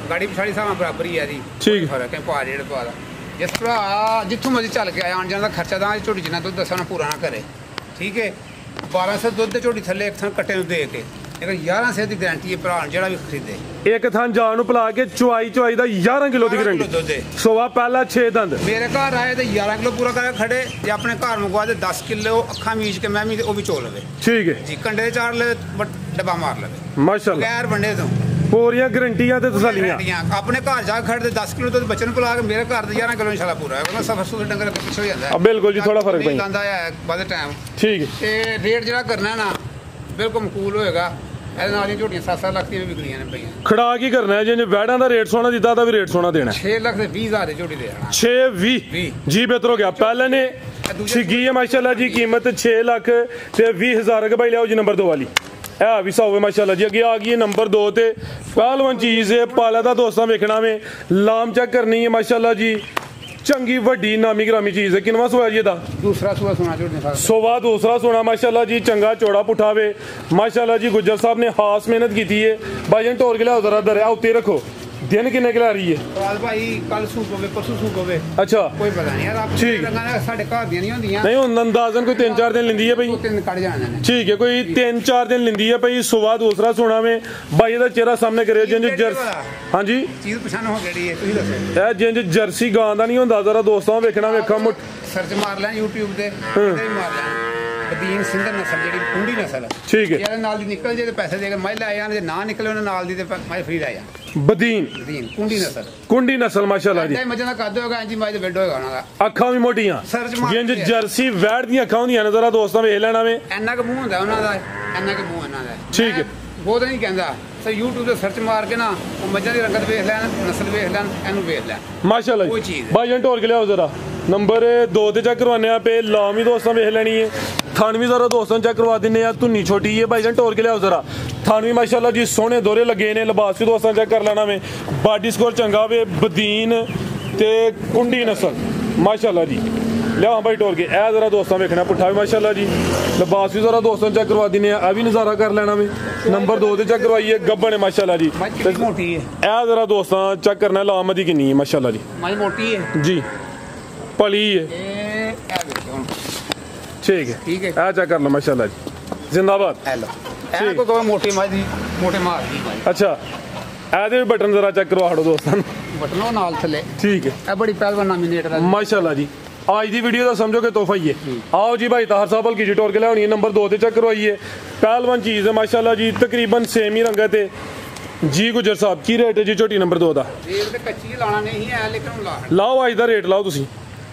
S2: ਗਾੜੀ ਪਿਛਾੜੀ ਸਾਵਾਂ ਬਰਾਬਰ ਹੀ ਆ ਜੀ
S1: ਠੀਕ
S2: ਫਰਕ ਹੈ ਪਾ ਰੇੜ ਪਾ ਦਾ ਜਿਸ ਤਰ੍ਹਾਂ ਜਿੱਥੋਂ ਮਰਜ਼ੀ ਚੱਲ ਕੇ ਆਇਆ ਆਣ ਜਾਣ ਦਾ ਖਰਚਾ ਤਾਂ ਝੋਟੀ ਜਿੰਨਾ ਦੁੱਧ ਦੱਸਣਾ ਪੂਰਾ ਨਾ ਕਰੇ ਠੀਕ ਹੈ 1200 ਦੁੱਧ ਦੇ ਝੋਟੀ ਥੱਲੇ ਇੱਕ ਥਾਂ ਕੱਟੇ ਨੂੰ ਦੇ ਕੇ ਲੇਕਿਨ 1100 ਦੀ ਗਾਰੰਟੀ ਹੈ ਭਰਾ ਜਿਹੜਾ ਵੀ ਖਰੀਦੇ
S1: ਇੱਕ ਥਾਂ ਜਾਣ ਨੂੰ ਪਿਲਾ ਕੇ ਚੁਆਈ ਦਾ 11 ਕਿਲੋ ਦੀ ਗਾਰੰਟੀ ਸੋਵਾ ਪਹਿਲਾ 6 ਦੰਦ
S2: ਮੇਰੇ ਘਰ ਆਏ ਤੇ 11 ਕਿਲੋ ਪੂਰਾ ਕਰਕੇ ਖੜੇ ਜੇ ਆਪਣੇ ਘਰ ਮੰਗਵਾ ਦੇ 10 ਕਿਲੋ ਅੱਖਾਂ ਮੀਚ ਕੇ ਮੈਂ ਵੀ ਉਹ ਵੀ ਚੋ ਲਵੇ
S1: ਠੀਕ ਹੈ
S2: ਜੀ ਕੰਡੇ ਚਾੜ ਲੈ ਡੱਬਾ ਮਾਰ ਲਵੇ
S1: ਮਾਸ਼ਾਅੱਲਾ
S2: ਗੈਰ ਵੰਡੇ ਤੋਂ
S1: ਪੂਰੀਆਂ ਗਰੰਟੀਆਂ ਤੇ ਤਸੱਲੀਆਂ
S2: ਆਪਣੇ ਘਰ ਜਾ ਖੜਦੇ 10 ਕਿਲੋ ਤੋਂ ਬੱਚੇ ਨੂੰ ਪਿਲਾ ਕੇ ਮੇਰੇ ਘਰ ਦੇ 11 ਕਿਲੋ ਇਨਸ਼ਾਅੱਲਾ ਪੂਰਾ ਹੈ ਉਹਨਾਂ ਸਫਰ ਸੂਰ ਡੰਗਰ ਪਿੱਛੇ ਹੋ ਜਾਂਦਾ
S1: ਬਿਲਕੁਲ ਜੀ ਥੋੜਾ ਫਰਕ ਪੈਂਦਾ
S2: ਲਾਂਦਾ ਹੈ ਬਾਅਦ ਟਾਈਮ
S1: ਠੀਕ ਹੈ
S2: ਤੇ ਰੇਟ ਜਿਹੜਾ ਕਰਨਾ ਨਾ ਬਿਲਕੁਲ ਮਕੂਲ ਹੋਏਗਾ ਇਹਦੇ ਨਾਲ ਹੀ ਝੋਟੀਆਂ 7-7 ਲੱਖ ਦੀਆਂ ਵਿਕਰੀਆਂ ਨੇ ਪਈਆਂ
S1: ਖੜਾ ਕੀ ਕਰਨਾ ਹੈ ਜੇ ਵੈੜਾਂ ਦਾ ਰੇਟ ਸੋਹਣਾ ਦਿੱਤਾ ਤਾਂ ਵੀ ਰੇਟ ਸੋਹਣਾ ਦੇਣਾ
S2: 6 ਲੱਖ ਦੇ 20,000 ਦੀ ਝੋਟੀ ਦੇ ਦੇਣਾ
S1: 620 ਜੀ ਬਿਹਤਰ ਹੋ ਗਿਆ ਪਹਿਲਾਂ ਨੇ ਛਿੱਗੀ ਹੈ ਮਾਸ਼ਾਅੱਲਾ ਜੀ ਕੀਮਤ 6 ਲੱਖ ਤੇ 20,000 ਕੇ ਭਾਈ ਲਿਆਓ ਜੀ ਨੰਬਰ 2 ਵਾਲੀ ਇਹ ਵੀ ਸੌ ਮਾਸ਼ਾਅੱਲਾ ਜੀ ਅੱਗੇ ਆ ਗਈ ਨੰਬਰ 2 ਤੇ ਪਹਿਲਵਾਨ ਚੀਜ਼ ਹੈ ਪਾਲਾ ਦਾ ਦੋਸਤਾਂ ਵੇਖਣਾ ਵੇ ਲਾਮ ਚੈੱਕ ਕਰਨੀ ਹੈ ਮਾਸ਼ਾਅੱਲਾ ਜੀ ਚੰਗੀ ਵੱਡੀ ਨਾਮੀ ਗ੍ਰਾਮੀ ਚੀਜ਼ ਹੈ ਕਿੰਨਵਾ ਸੂਆ ਜੀ ਇਹਦਾ
S2: ਦੂਸਰਾ ਸੂਆ ਸੁਣਾ ਝੋਟੀ
S1: ਸੋਵਾ ਦੂਸਰਾ ਸੋਨਾ ਮਾਸ਼ਾਅੱਲਾ ਜੀ ਚੰਗਾ ਚੌੜਾ ਪੁੱਠਾਵੇ ਮਾਸ਼ਾਅੱਲਾ ਜੀ ਗੁੱਜਰ ਸਾਹਿਬ ਨੇ ਖਾਸ ਮਿਹਨਤ ਕੀਤੀ ਹੈ ਭਾਈਜਾਨ ਟੋਰ ਕੇ ਲਿਆਓ ਜ਼ਰਾ ਦਰਿਆ ਉੱਤੇ ਰੱਖੋ दिन किन्ने के ला रही है
S2: राज भाई कल सूप होवे परसों सूप होवे
S1: अच्छा
S2: कोई पता नहीं यार आप रंगा ने साडे घर दी नहीं होंदियां
S1: नहीं हुन अंदाजन कोई 3-4 दिन लिंदी है भाई
S2: 2-3 कट जाने ने ठीक
S1: है कोई 3-4 दिन लिंदी है भाई सुबह दूसरा सोना में भाई दा चेहरा सामने करे जिंज जर्सी हां जी
S2: चीज पहचान हो केड़ी है तुसी दसो
S1: ए जिंज जर्सी गां दा नहीं हुंदा जरा दोस्तों वेखना वेखा मुठ
S2: सर्च मार ले YouTube ते मार ले ਬਦੀਨ ਸਿੰਧਰ ਨਸਲ ਜਿਹੜੀ ਕੁੰਡੀ ਨਸਲ
S1: ਠੀਕ ਹੈ।
S2: ਇਹਦੇ ਨਾਲ ਦੀ ਨਿਕਲ ਜੇ ਤੇ ਪੈਸੇ ਦੇ ਕੇ ਮੈਂ ਲੈ ਜਾਣ, ਜੇ ਨਾ ਨਿਕਲੇ ਉਹਨਾਂ ਨਾਲ ਦੀ ਤੇ ਮੈਂ ਫ੍ਰੀ ਲੈ ਜਾ।
S1: ਬਦੀਨ
S2: ਕੁੰਡੀ ਨਸਲ,
S1: ਕੁੰਡੀ ਨਸਲ ਮਾਸ਼ਾਅੱਲਾ ਜੀ।
S2: ਮੱਝਾਂ ਦਾ ਕੱਦ ਹੋਏਗਾ ਇੰਜੀ ਮੱਝ ਦਾ ਬੈੱਡ ਹੋਏਗਾ ਉਹਨਾਂ ਦਾ।
S1: ਅੱਖਾਂ ਵੀ ਮੋਟੀਆਂ ਜਿੰਜ ਜਰਸੀ ਵੈੜ ਦੀਆਂ ਅੱਖਾਂ ਹੁੰਦੀਆਂ ਨੇ, ਜ਼ਰਾ ਦੋਸਤਾਂ ਵੇਖ ਲੈਣਾ ਵੇ।
S2: ਇੰਨਾ ਕੁ ਮੂੰਹ ਹੁੰਦਾ ਉਹਨਾਂ ਦਾ, ਇੰਨਾ ਕੁ ਮੂੰਹ ਇਹਨਾਂ ਦਾ।
S1: ਠੀਕ ਹੈ।
S2: ਬਹੁਤ ਨਹੀਂ ਕਹਿੰਦਾ ਸਰ, YouTube ਤੇ ਸਰਚ ਮਾਰ ਕੇ ਨਾ ਉਹ ਮੱਝਾਂ ਦੀ ਰੰਗਤ ਵੇਖ ਲੈਣ, ਨਸਲ ਵੇਖ ਲੈਣ, ਇਹਨੂੰ ਵੇਖ ਲੈਣ
S1: ਮਾਸ਼ਾਅੱਲਾ ਜੀ। ਭਾਈਜਾਨ ਢੋਲ ਕੇ ਲਿਆਓ ਜ਼ਰਾ। ਨੰਬਰ 2 ਤੇ ਚੈੱਕ ਕਰਵਾਨੇ ਆ ਪੇ ਲਾਮ ਵੀ ਦੋਸਤਾਂ ਵੇਖ ਲੈਣੀ ਹੈ। ਥਣ ਵੀ ਜ਼ਰਾ ਦੋਸਤਾਂ ਚੈੱਕ ਕਰਵਾ ਦਿੰਨੇ ਆ, ਧੁੰਨੀ ਛੋਟੀ ਹੈ। ਭਾਈਜਾਨ ਢੋਲ ਕੇ ਲਿਆਓ ਜ਼ਰਾ। ਥਣ ਵੀ ਮਾਸ਼ਾਅੱਲਾ ਜੀ ਸੋਹਣੇ ਦੋਰੇ ਲੱਗੇ ਨੇ। ਲਿਬਾਸ ਵੀ ਦੋਸਤਾਂ ਚੈੱਕ ਕਰ ਲੈਣਾ ਵੇ। ਬਾਡੀ ਸਕੋਰ ਚੰਗਾ ਵੇ। ਬਦੀਨ ਤੇ ਕੁੰਡੀ ਨਸਲ ਮਾਸ਼ਾਅੱਲਾ ਜੀ। ਲਿਆ ਭਾਈ ਢੋਲ ਕੇ ਇਹ ਜ਼ਰਾ ਦੋਸਤਾਂ ਵੇਖਣਾ। ਪੁੱਠਾ ਵੀ ਮਾਸ਼ਾਅੱਲਾ ਜੀ। ਲਿਬਾਸ ਵੀ ਜ਼ਰਾ ਦੋਸਤਾਂ ਚੈੱਕ ਕਰਵਾ ਦਿੰਨੇ ਆ, ਇਹ ਵੀ ਨਜ਼ਾਰਾ ਕਰ ਲੈਣਾ ਵੇ। ਨੰਬਰ 2 ਤੇ ਚੈੱਕ ਕਰਵਾਈਏ। ਗੱਬਣ ਹੈ ਮਾਸ਼ਾਅੱਲਾ ਜੀ।
S2: ਮੋਟੀ ਹੈ
S1: ਇਹ ਜ਼ਰਾ ਦੋਸਤਾਂ ਚੈੱਕ ਕਰਨਾ ਲਾਮ ਦੀ ਕਿੰਨੀ ਹੈ ਮਾਸ਼ਾਅੱਲਾ ਜੀ।
S2: ਮੱਝ ਮੋਟੀ ਹੈ
S1: ਜੀ, ਭਲੀ ਹੈ। ਠੀਕ ਹੈ,
S2: ਠੀਕ ਹੈ।
S1: ਇਹ ਚੈੱਕ ਕਰ ਲਓ ਮਾਸ਼ਾਅੱਲਾ ਜੀ। ਜ਼ਿੰਦਾਬਾਦ।
S2: ਹੈਲੋ ਇਹ ਕੋ ਕੋ ਮੋਟੀ ਮੱਝ ਦੀ, ਮੋਟੇ ਮਾਰ ਦੀ ਮੱਝ।
S1: ਅੱਛਾ, ਇਹਦੇ ਵੀ ਬਟਨ ਜ਼ਰਾ ਚੈੱਕ ਕਰਵਾ ਹੜੋ ਦੋਸਤਾਂ ਨੂੰ।
S2: ਬਟਨ ਉਹ ਨਾਲ ਥੱਲੇ।
S1: ਠੀਕ ਹੈ।
S2: ਇਹ ਬੜੀ ਪਹਿਲਵਾਨ ਨਾਮੀਨੇਟਰ ਹੈ
S1: ਮਾਸ਼ਾਅੱਲਾ ਜੀ। आज की वीडियो का समझो कि तोहफा ही है। आओ जी भाई ताहर साहब की टोर के लिया। नंबर 2 चेक करवाइए। पहलवान चीज़ है माशाल्लाह जी, तकरीबन सेम ही रंगत है जी। गुजर साहब की रेट है जी झोटी नंबर 2 का?
S2: रेट तो कच्ची लाना नहीं है लेकिन
S1: लाओ अज का रेट लाओ तुसी।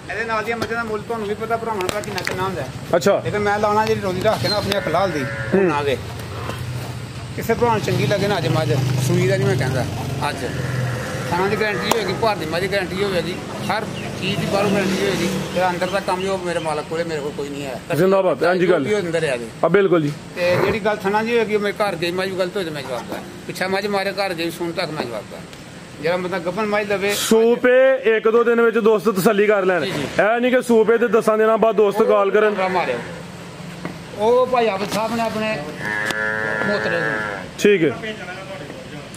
S2: ਇਹਦੇ ਨਾਲ ਦੀਆਂ ਮੱਝਾਂ ਦਾ ਮੁੱਲ ਤੁਹਾਨੂੰ ਵੀ ਪਤਾ ਭਰਾਵਾਂ ਦਾ ਕਿੰਨਾ ਕਿੰਨਾ ਹੁੰਦਾ।
S1: ਅੱਛਾ,
S2: ਲੇਕਿਨ ਮੈਂ ਲਾਉਣਾ ਜਿਹੜੀ ਰੋਜ਼ੀ ਰੱਖ ਕੇ ਨਾ ਆਪਣੀ ਅੱਖ ਲਾਲ ਦੀ ਨਾ ਦੇ ਕਿਸੇ ਭਰਾ ਨੂੰ ਚੰਗੀ ਲੱਗੇ ਨਾ। ਅੱਜ ਮੱਝ ਸੂਈ ਦਾ ਨਹੀਂ ਮੈਂ ਕਹਿੰਦਾ, ਅੱਜ ਖਾਣਾ ਦੀ ਗਾਰੰਟੀ ਹੋਏਗੀ, ਭਾਰ ਦੀ ਮੱਝ ਦੀ ਗਾਰੰਟੀ ਹੋਵੇਗੀ, ਹਰ ਚੀਜ਼ ਦੀ ਬਾਹਰੋਂ ਗਾਰੰਟੀ ਹੋਏਗੀ। ਜਿਹੜਾ ਅੰਦਰ ਦਾ ਕੰਮ ਜੋ ਮੇਰੇ ਮਾਲਕ ਕੋਲੇ, ਮੇਰੇ ਕੋਲ ਕੋਈ ਨਹੀਂ ਹੈ।
S1: ਜ਼ਿੰਦਾਬਾਦ। ਹਾਂਜੀ ਗੱਲ
S2: ਅੰਦਰ ਆ ਗਈ
S1: ਆ ਬਿਲਕੁਲ ਜੀ।
S2: ਤੇ ਜਿਹੜੀ ਗੱਲ ਥਣਾ ਦੀ ਹੋਏਗੀ ਮੇਰੇ ਘਰ ਗਈ ਮੱਝ ਗਲਤ ਹੋ ਜਾਏ ਮੈਂ ਜਵਾਬ ਦਾਂ। ਪਿੱਛਾ ਮੱਝ ਮਾਰੇ ਘਰ ਗਈ ਸੁਣ ਤੱਕ ਮੈਂ ਜਵਾਬ ਦਾਂ। ਜਿਹੜਾ ਬੰਦਾ ਗੱਭਣ ਮੱਝ ਲਵੇ
S1: ਸੂਪੇ 1-2 ਦਿਨ ਵਿੱਚ ਦੋਸਤ ਤਸੱਲੀ ਕਰ ਲੈਣ। ਇਹ ਨਹੀਂ ਕਿ ਸੂਪੇ ਤੇ 10 ਦਿਨਾਂ ਬਾਅਦ ਦੋਸਤ ਕਾਲ ਕਰਨ।
S2: ਮਾਰਿਓ ਉਹ ਭਾਈ ਆਬਦ ਸਾਹਿਬ ਨੇ ਆਪਣੇ ਮੋਤਰੇ ਨੂੰ।
S1: ਠੀਕ ਹੈ।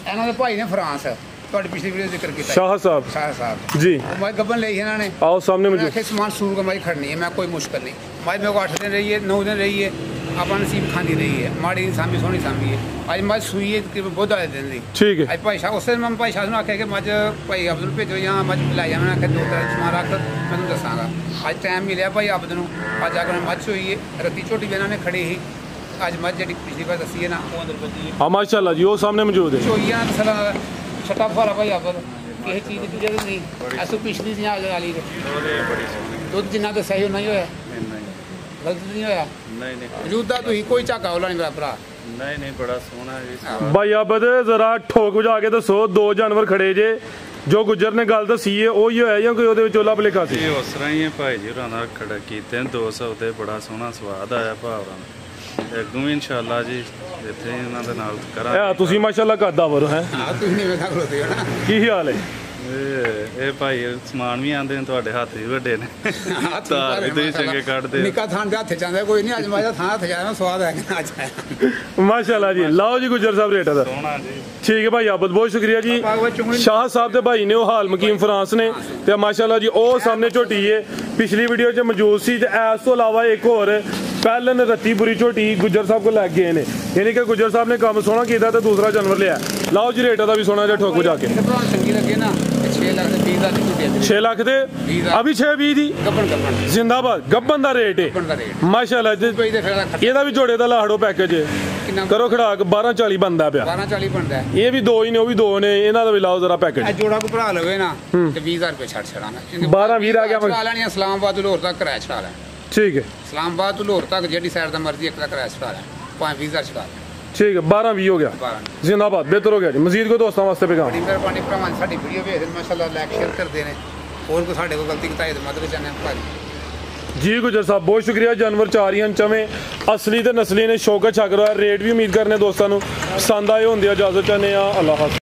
S2: ਇਹਨਾਂ ਦੇ ਭਾਈ ਨੇ ਫਰਾਂਸ, ਤੁਹਾਡੀ ਪਿਛਲੀ ਵੀਡੀਓ ਜ਼ਿਕਰ ਕੀਤਾ
S1: शाह साहब।
S2: शाह साहब
S1: जी।
S2: मैं गबन ली है इन्होंने।
S1: आओ सामने मुझे।
S2: सामान सूर का मज खड़नी है, मैं कोई मुश्किल नहीं। मज मेरे को 8 दिन रही है, 9 दिन रही है, आप नसीब खानी रही है। माड़ी सामी सोहनी सामी है। अज मज सूई है तकरीबन बहुत ज़्यादा दिन की।
S1: ठीक है।
S2: अज भाई शाह उस दिन मैं भाई शाह ने आख्या कि मज भाई अब्दुल ਨੂੰ भेजो या मज लै जा। मैं आख्या 2-3 समान रख मैं तुम दसागा। अज टाइम मिले भाई अब्दुल ਨੂੰ। अज आकर मज होई है रत्ती झोटी भी इन्होंने खड़ी ही। अज मज जी पिछली बार दसी है ना वो अंदर बची है।
S1: हाँ माशाल्लाह जी, वो सामने मौजूद है।
S2: चोई है तसला छटा फरा भाई अब्दुल ਕਿਸੇ ਚੀਜ਼ ਦੀ ਦੂਜੇ ਦਿਨ ਨਹੀਂ। ਅਸੂ ਪਿਛਲੀ ਦੀਆਂ ਵਾਲੀ ਦੇ ਦੁੱਧ ਜਿੰਨਾ ਤਾਂ ਸਹੀ ਨਹੀਂ ਹੋਇਆ, ਗਲਤ ਨਹੀਂ ਹੋਇਆ।
S3: ਨਹੀਂ
S2: ਮੌਜੂਦਾ ਤੁਸੀਂ ਕੋਈ ਝਾਕਾ ਵਾਲਾ ਨਹੀਂ ਮੇਰਾ ਭਰਾ।
S3: ਨਹੀਂ ਬੜਾ ਸੋਹਣਾ ਜੀ।
S1: ਭਾਈ ਆਬਦ ਜ਼ਰਾ ਠੋਕ ਵਜਾ ਕੇ ਦੱਸੋ, 2 ਜਾਨਵਰ ਖੜੇ ਜੇ ਜੋ ਗੁੱਜਰ ਨੇ ਗੱਲ ਦੱਸੀ ਹੈ ਉਹੀ ਹੋਇਆ ਜਾਂ ਕੋਈ ਉਹਦੇ ਵਿੱਚ ਉਹਲਾ ਭਲੇਖਾ ਸੀ?
S3: ਇਹ ਉਸ ਤਰ੍ਹਾਂ ਹੀ ਹੈ ਭਾਈ ਜੀ ਹੋਰਾਂ ਨਾਲ ਖੜਾ ਕੀਤੇ 200 ਤੇ ਬੜਾ ਸੋਹਣਾ ਸਵਾਦ ਆਇਆ ਭਾਵਰਾਂ ਦਾ। ਅੱਗੋਂ ਵੀ ਇਨਸ਼ਾਅੱਲਾ ਜੀ ਇੱਥੇ ਇਹਨਾਂ ਦੇ ਨਾਲ ਕਰਾਂਗੇ।
S1: ਤੁਸੀਂ ਮਾਸ਼ਾਅੱਲਾ ਕਾਦਾਵਰ ਹੈ।
S2: ਹਾਂ ਤੁਸੀਂ ਨਹੀਂ ਵੇਖਾ ਖਲੋਤੇ ਹੋ ਨਾ।
S1: ਕੀ ਹਾਲ ਹੈ?
S3: ਇਹ ਭਾਈ ਸਮਾਨ ਵੀ ਆਂਦੇ ਨੇ, ਤੁਹਾਡੇ ਹੱਥ ਵੀ ਵੱਡੇ ਨੇ, ਧਾਰ ਵੀ ਤੁਸੀਂ ਚੰਗੇ ਕੱਢਦੇ।
S2: ਨਿੱਕਾ ਥਾਂ ਦੇ ਹੱਥ ਚਾਂਦਾ ਕੋਈ ਨਹੀਂ। ਅੱਜ ਮੈਂ ਥਾਂ ਹੱਥ ਜਾਣਾ ਸਵਾਦ ਹੈ ਅੱਜ
S1: ਮਾਸ਼ਾਅੱਲਾ ਜੀ। ਲਾਓ ਜੀ ਗੁੱਜਰ ਸਾਹਿਬ ਰੇਟ ਦਾ।
S3: ਸੋਹਣਾ ਜੀ।
S1: ਠੀਕ ਹੈ ਭਾਈ ਆਬਦ, ਬਹੁਤ ਸ਼ੁਕਰੀਆ ਜੀ। ਸ਼ਾਹ ਸਾਹਿਬ ਦੇ ਭਾਈ ਨੇ ਉਹ ਹਾਲ ਮਕੀਮ ਫਰਾਂਸ ਨੇ ਤੇ ਮਾਸ਼ਾਅੱਲਾ ਜੀ ਉਹ ਸਾਹਮਣੇ ਝੋਟੀ ਹੈ ਪਿਛਲੀ ਵੀਡੀਓ 'ਚ ਮੌਜੂਦ ਸੀ। ਤੇ ਇਸ ਤੋਂ ਇਲਾਵਾ ਇੱਕ ਹੋਰ ਪਹਿਲਨ ਰੱਤੀ ਬੁਰੀ ਝੋਟੀ ਗੁੱਜਰ ਸਾਹਿਬ ਕੋਲ ਲੈ ਗਏ ਨੇ, ਯਾਨੀ ਕਿ ਗੁੱਜਰ ਸਾਹਿਬ ਨੇ ਕੰਮ ਸੋਹਣਾ ਕੀਤਾ ਤੇ ਦੂਸਰਾ ਜਾਨਵਰ ਲਿਆ। ਲਾਓ ਜੀ ਰੇਟ ਦਾ ਵੀ ਸੋਹਣਾ ਜਿਹਾ ਠੋਕ ਵਜਾ ਕੇ।
S2: ਚੰਗੀ ਲੱਗੇ ਨਾ 6 ਲੱਖ ਦੇ 20 ਦਾ ਝੂਟੇ
S1: 6 ਲੱਖ ਦੇ ਅਭੀ 6-20 ਦੀ
S2: ਗੱਬਣ
S1: ਜ਼ਿੰਦਾਬਾਦ। ਗੱਬਨ ਦਾ ਰੇਟ ਹੈ ਮਾਸ਼ਾਅੱਲਾ ਜੀ। ਇਹਦਾ ਵੀ ਜੋੜੇ ਦਾ ਲਾਹੜੋ ਪੈਕੇਜ ਕਰੋ ਖੜਾਕ 1240 ਬਣਦਾ ਪਿਆ।
S2: 1240 ਬਣਦਾ।
S1: ਇਹ ਵੀ 2 ਹੀ ਨੇ, ਉਹ ਵੀ 2 ਨੇ। ਇਹਨਾਂ ਦਾ ਵੀ ਲਾਓ ਜ਼ਰਾ ਪੈਕੇਜ।
S2: ਇਹ ਜੋੜਾ ਕੋ ਭਰਾ ਲਵੇ ਨਾ ਤੇ 20000 ਰੁਪਏ ਛੱਡ ਛੜਾਂਗਾ।
S1: 12-20 ਆ ਗਿਆ।
S2: ਚਲਾ ਲੈਣੀ ਇਸਲਾਮਾਬਾਦ ਤੋਂ ਲਾਹੌਰ ਤੱਕ ਕਿਰਾਇਆ ਛੜਾ ਲੈ। ਠੀਕ ਹੈ। ਇਸਲਾਮਾਬਾਦ ਤੋਂ ਲਾਹੌਰ ਤੱਕ ਜਿਹੜੀ ਸਾਈਡ ਦਾ ਮਰਜ਼ੀ ਇੱਕ ਦਾ ਕਿਰਾਇਆ ਛੜਾ ਲੈ, ਭਾਵੇਂ 20000 ਛੜਾ ਲੈ।
S1: ठीक है। 12-20 हो गया। जिंदाबाद। बेहतर हो गया जी। मजीद को दोस्तों वास्ते पैगाम।
S2: बड़ी मेहरबानी भरावां साडी वीडियो भेजदे माशाअल्लाह लाइक शेयर करदे ने। और कोई साडे कोल गलती कीता है तो मदद करने भाजी
S1: जी गुजर साहब बहुत शुक्रिया। जानवर 4 ही चवें असली ते नस्ली ने शौकत छक रहा है। रेट भी उम्मीद करने दोस्तों पसंद आए होंगे। इजाजत चाहते हैं। अल्लाह हाफ़िज़।